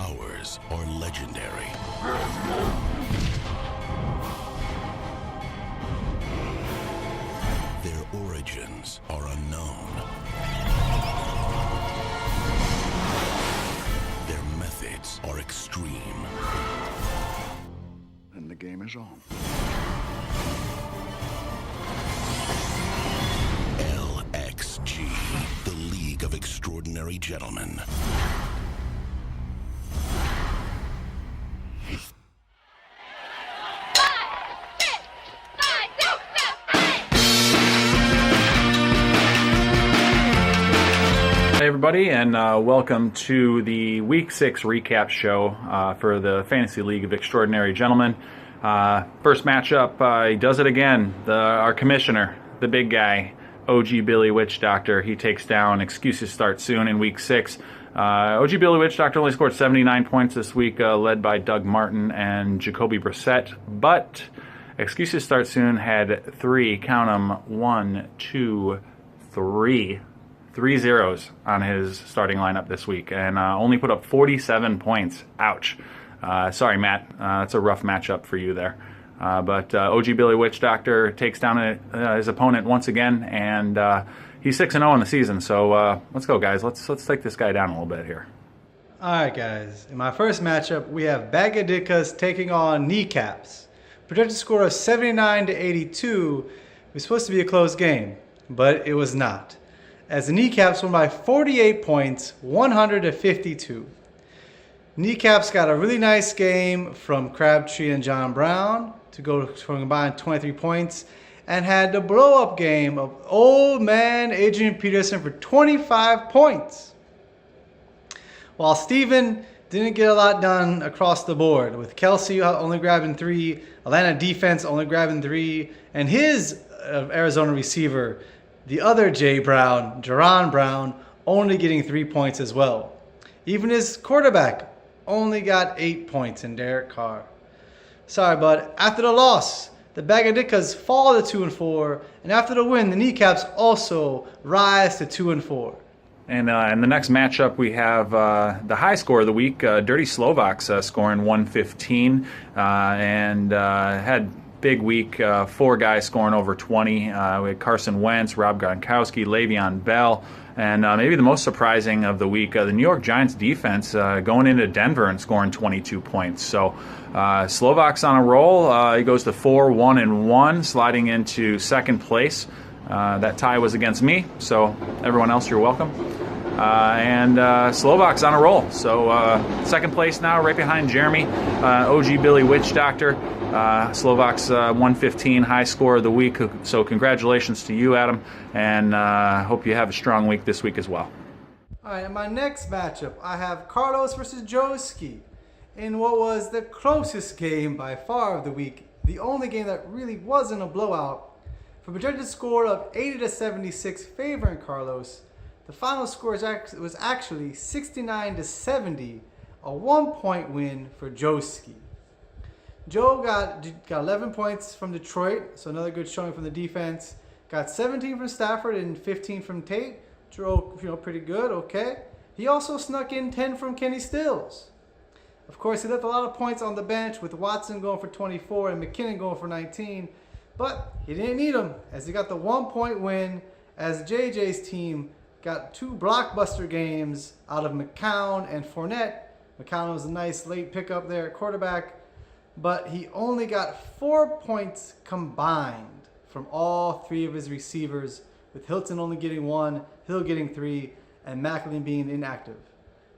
powers are legendary. Their origins are unknown. Their methods are extreme. And the game is on. LXG, the League of Extraordinary Gentlemen. Hey everybody, and welcome to the Week 6 recap show for the Fantasy League of Extraordinary Gentlemen. First matchup, he does it again. Our commissioner, the big guy, OG Billy Witch Doctor. He takes down Excuses Start Soon in Week 6. OG Billy Witch Doctor only scored 79 points this week, led by Doug Martin and Jacoby Brissett. But Excuses Start Soon had three zeros on his starting lineup this week, and only put up 47 points. Ouch. Sorry, Matt. That's a rough matchup for you there. But OG Billy Witch Doctor takes down his opponent once again, and he's 6-0 in the season. So let's go, guys. Let's take this guy down a little bit here. All right, guys. In my first matchup, we have Bagadikas taking on Kneecaps. Projected score of 79-82. It was supposed to be a close game, but it was not, as the Kneecaps won by 48 points, 100-52. Kneecaps got a really nice game from Crabtree and John Brown to go for a combined 23 points, and had the blow-up game of old man Adrian Peterson for 25 points. While Steven didn't get a lot done across the board, with Kelsey only grabbing 3, Atlanta defense only grabbing 3, and his Arizona receiver, the other Jay Brown, Jaron Brown, only getting 3 points as well. Even his quarterback only got 8 points in Derek Carr. Sorry, but after the loss, the Bagadikas fall to 2-4, and after the win, the Kneecaps also rise to 2-4. And in the next matchup, we have the high score of the week, Dirty Slovaks, scoring 115, and had big week, 4 guys scoring over 20. We had Carson Wentz, Rob Gronkowski, Le'Veon Bell, and maybe the most surprising of the week, the New York Giants defense going into Denver and scoring 22 points. So Slovaks on a roll. He goes to 4-1-1, sliding into second place. That tie was against me, so everyone else, you're welcome. And Slovaks on a roll. So second place now, right behind Jeremy, OG Billy Witch Doctor. Slovaks 115, high score of the week. So congratulations to you, Adam, and hope you have a strong week this week as well. All right, in my next matchup, I have Carlos versus Joski in what was the closest game by far of the week. The only game that really wasn't a blowout. For a projected score of 80-76 favoring Carlos, the final score was actually 69-70, a 1-point win for Joski. Joe got 11 points from Detroit, so another good showing from the defense. Got 17 from Stafford and 15 from Tate. Joe, pretty good, okay. He also snuck in 10 from Kenny Stills. Of course, he left a lot of points on the bench, with Watson going for 24 and McKinnon going for 19. But he didn't need them, as he got the 1-point win, as JJ's team got 2 blockbuster games out of McCown and Fournette. McCown was a nice late pickup there at quarterback, but he only got 4 points combined from all 3 of his receivers, with Hilton only getting 1, Hill getting 3, and Macklin being inactive.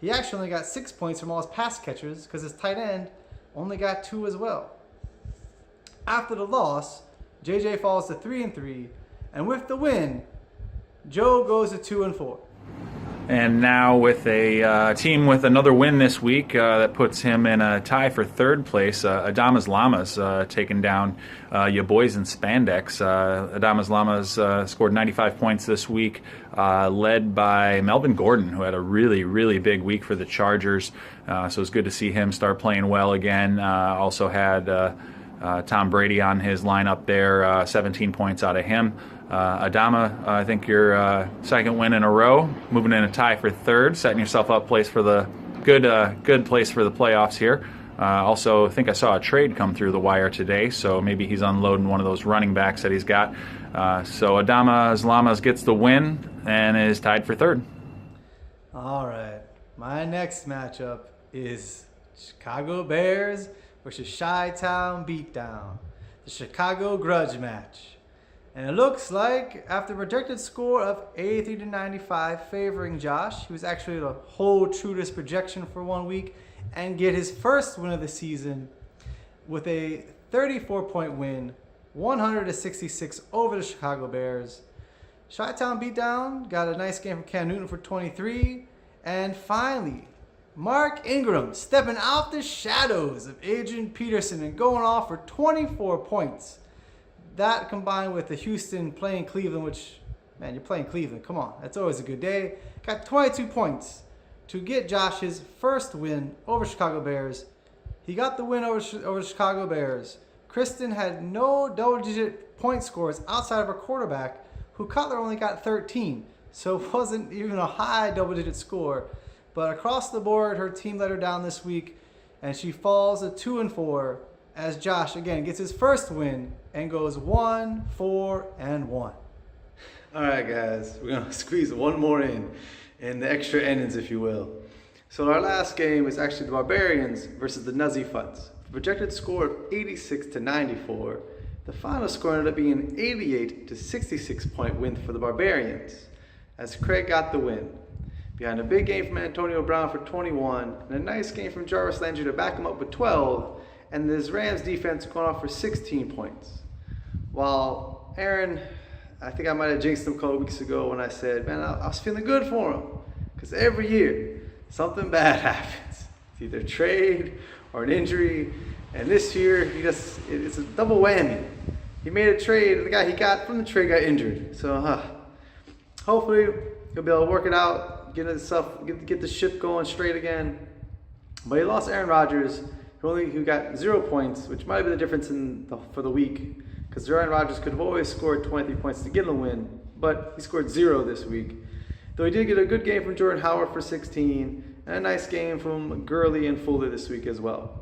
He actually only got 6 points from all his pass catchers, because his tight end only got 2 as well. After the loss, JJ falls to 3-3, and with the win, Joe goes to 2-4. And now with a team with another win this week, that puts him in a tie for third place. Adamas Llamas taking down your boys in spandex. Adamas Llamas scored 95 points this week, led by Melvin Gordon, who had a really, really big week for the Chargers. So it's good to see him start playing well again. Also had Tom Brady on his lineup there, 17 points out of him. Adama, I think your second win in a row, moving in a tie for third, setting yourself up place for the good place for the playoffs here. Also, I think I saw a trade come through the wire today, so maybe he's unloading one of those running backs that he's got. So Adama Zlamas gets the win and is tied for third. All right. My next matchup is Chicago Bears versus Chi-Town Beatdown, the Chicago Grudge match. And it looks like, after a projected score of 83 to 95 favoring Josh, he was actually able to hold true to his projection for 1 week and get his first win of the season with a 34-point win, 100 to 66 over the Chicago Bears. Chi-Town Beatdown got a nice game from Cam Newton for 23. And finally, Mark Ingram stepping out the shadows of Adrian Peterson and going off for 24 points. That combined with the Houston playing Cleveland, which, man, you're playing Cleveland. Come on, that's always a good day. Got 22 points to get Josh his first win over Chicago Bears. He got the win over Chicago Bears. Kristen had no double-digit point scores outside of her quarterback, who Cutler only got 13. So it wasn't even a high double-digit score. But across the board, her team let her down this week, and she falls to 2-4 as Josh, again, gets his first win and goes 1-4-1. All right, guys, we're going to squeeze one more in the extra innings, if you will. So our last game is actually the Barbarians versus the Nuzzy Fuds. The projected score of 86 to 94. The final score ended up being an 88 to 66 point win for the Barbarians, as Craig got the win. Behind a big game from Antonio Brown for 21, and a nice game from Jarvis Landry to back him up with 12, and this Rams defense going off for 16 points. While Aaron, I think I might have jinxed him a couple weeks ago when I said, man, I was feeling good for him. Because every year, something bad happens. It's either trade or an injury. And this year, it's a double whammy. He made a trade, and the guy he got from the trade got injured. So hopefully, he'll be able to work it out, get the ship going straight again. But he lost Aaron Rodgers, who got 0 points, which might have been the difference for the week. Because Aaron Rodgers could have always scored 23 points to get a win, but he scored 0 this week. Though he did get a good game from Jordan Howard for 16, and a nice game from Gurley and Fuller this week as well.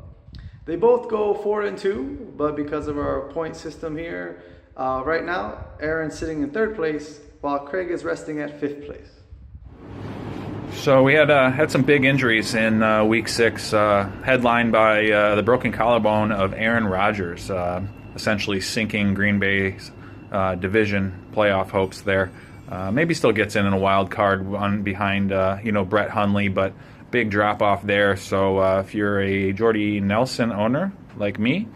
They both go 4-2, but because of our point system here, right now, Aaron's sitting in 3rd place, while Craig is resting at 5th place. So we had some big injuries in Week 6, headlined by the broken collarbone of Aaron Rodgers, essentially sinking Green Bay's division playoff hopes there. Maybe still gets in a wild card behind Brett Hundley, but big drop off there. So if you're a Jordy Nelson owner like me,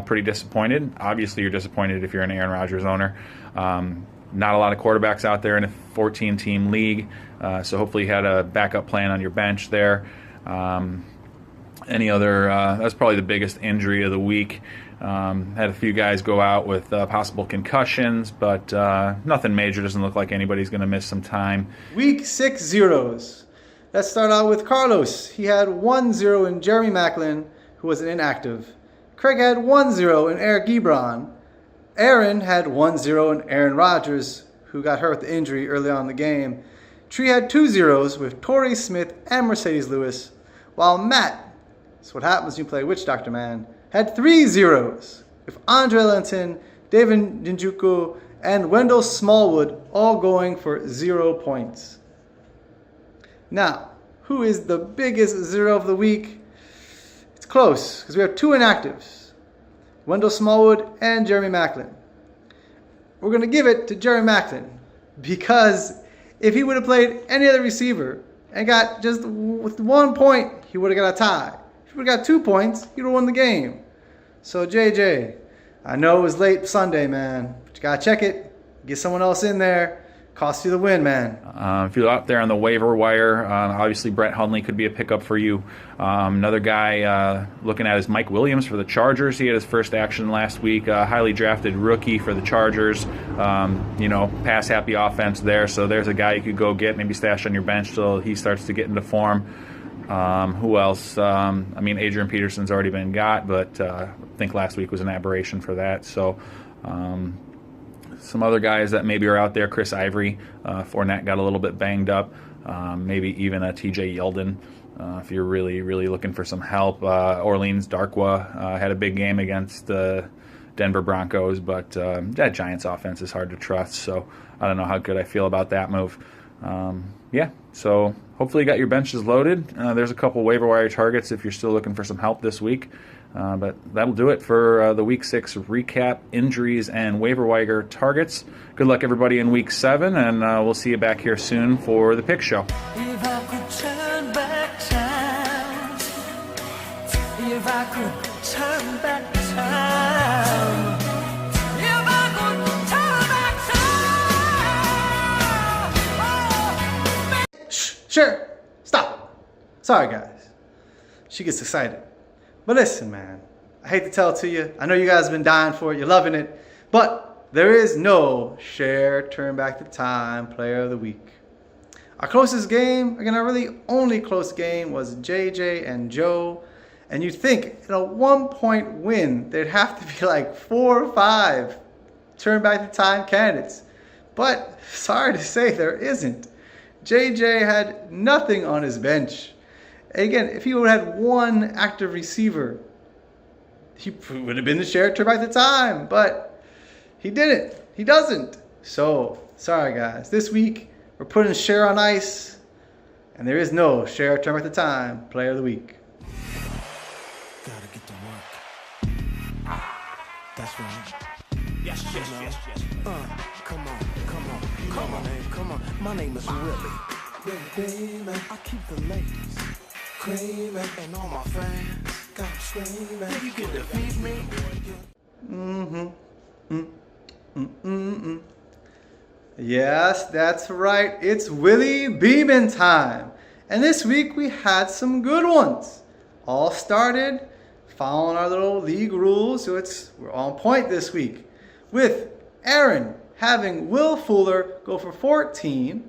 pretty disappointed. Obviously, you're disappointed if you're an Aaron Rodgers owner. Not a lot of quarterbacks out there in a 14-team league, so hopefully you had a backup plan on your bench there. That's probably the biggest injury of the week. Had a few guys go out with possible concussions, but nothing major. Doesn't look like anybody's going to miss some time. Week 6 zeros. Let's start out with Carlos. He had 1-0 in Jeremy Maclin, who was inactive. Craig had 1-0 in Eric Ebron. Aaron had 1-0 in Aaron Rodgers, who got hurt with the injury early on in the game. Tree had 2 zeros with Torrey Smith and Mercedes Lewis, while Matt, that's what happens when you play Witch Doctor Man, had 3 zeros with Andre Ellington, David Njoku, and Wendell Smallwood all going for 0 points. Now, who is the biggest zero of the week? It's close, because we have 2 inactives, Wendell Smallwood and Jeremy Maclin. We're going to give it to Jeremy Maclin, because if he would have played any other receiver and got just with 1 point, he would have got a tie. If he would have got 2 points, he would have won the game. So JJ, I know it was late Sunday, man, but you got to check it. Get someone else in there. Cost you the win, man. If you're out there on the waiver wire, obviously Brett Hundley could be a pickup for you. Another guy looking at is Mike Williams for the Chargers. He had his first action last week. Highly drafted rookie for the Chargers. Pass-happy offense there. So there's a guy you could go get, maybe stash on your bench till he starts to get into form. Who else? Adrian Peterson's already been got, but I think last week was an aberration for that. So some other guys that maybe are out there, Chris Ivory, Fournette got a little bit banged up, maybe even a TJ Yeldon. if you're really, really looking for some help. Orleans Darkwa had a big game against the Denver Broncos, but that Giants offense is hard to trust, so I don't know how good I feel about that move. Yeah, so hopefully you got your benches loaded. There's a couple waiver wire targets if you're still looking for some help this week. But that'll do it for the Week 6 recap, injuries, and waiver wire targets. Good luck, everybody, in Week 7, and we'll see you back here soon for the pick show. If I could turn back time, if I could turn back time, if I could turn back time. Sure, stop. Sorry, guys. She gets excited. But listen, man, I hate to tell it to you. I know you guys have been dying for it. You're loving it. But there is no share turn back the time player of the week. Our closest game, again, our really only close game, was JJ and Joe. And you'd think in a 1-point win, there'd have to be like 4 or 5 turn back the time candidates. But sorry to say, there isn't. JJ had nothing on his bench. Again, if he would have had one active receiver, he would have been the share turn back the time, but he didn't. He doesn't. So, sorry guys. This week, we're putting share on ice, and there is no share turn back the time player of the week. Gotta get to work. That's right. Yes. Come on. My name is Willie. Baby, I keep the ladies screaming, and all my fans got screaming. You can defeat me. Yes, that's right. It's Willie Beeman time. And this week we had some good ones. All started following our little league rules, so we're on point this week. With Aaron having Will Fuller go for 14,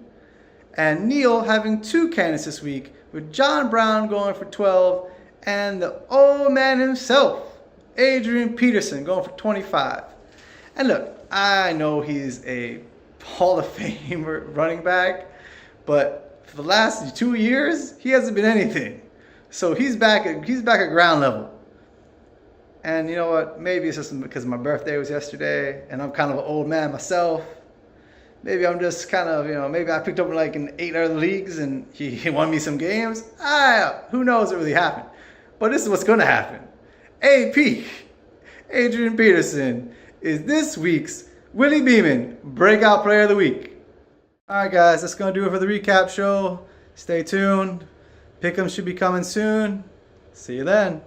and Neil having 2 candidates this week, with John Brown going for 12, and the old man himself, Adrian Peterson, going for 25. And look, I know he's a Hall of Fame running back, but for the last 2 years, he hasn't been anything. So he's back at ground level. And you know what? Maybe it's just because my birthday was yesterday, and I'm kind of an old man myself. Maybe I'm just kind of, maybe I picked up like in 8 other leagues and he won me some games. Who knows what really happened. But this is what's going to happen. AP, Adrian Peterson, is this week's Willie Beeman Breakout Player of the Week. All right, guys, that's going to do it for the recap show. Stay tuned. Pick'em should be coming soon. See you then.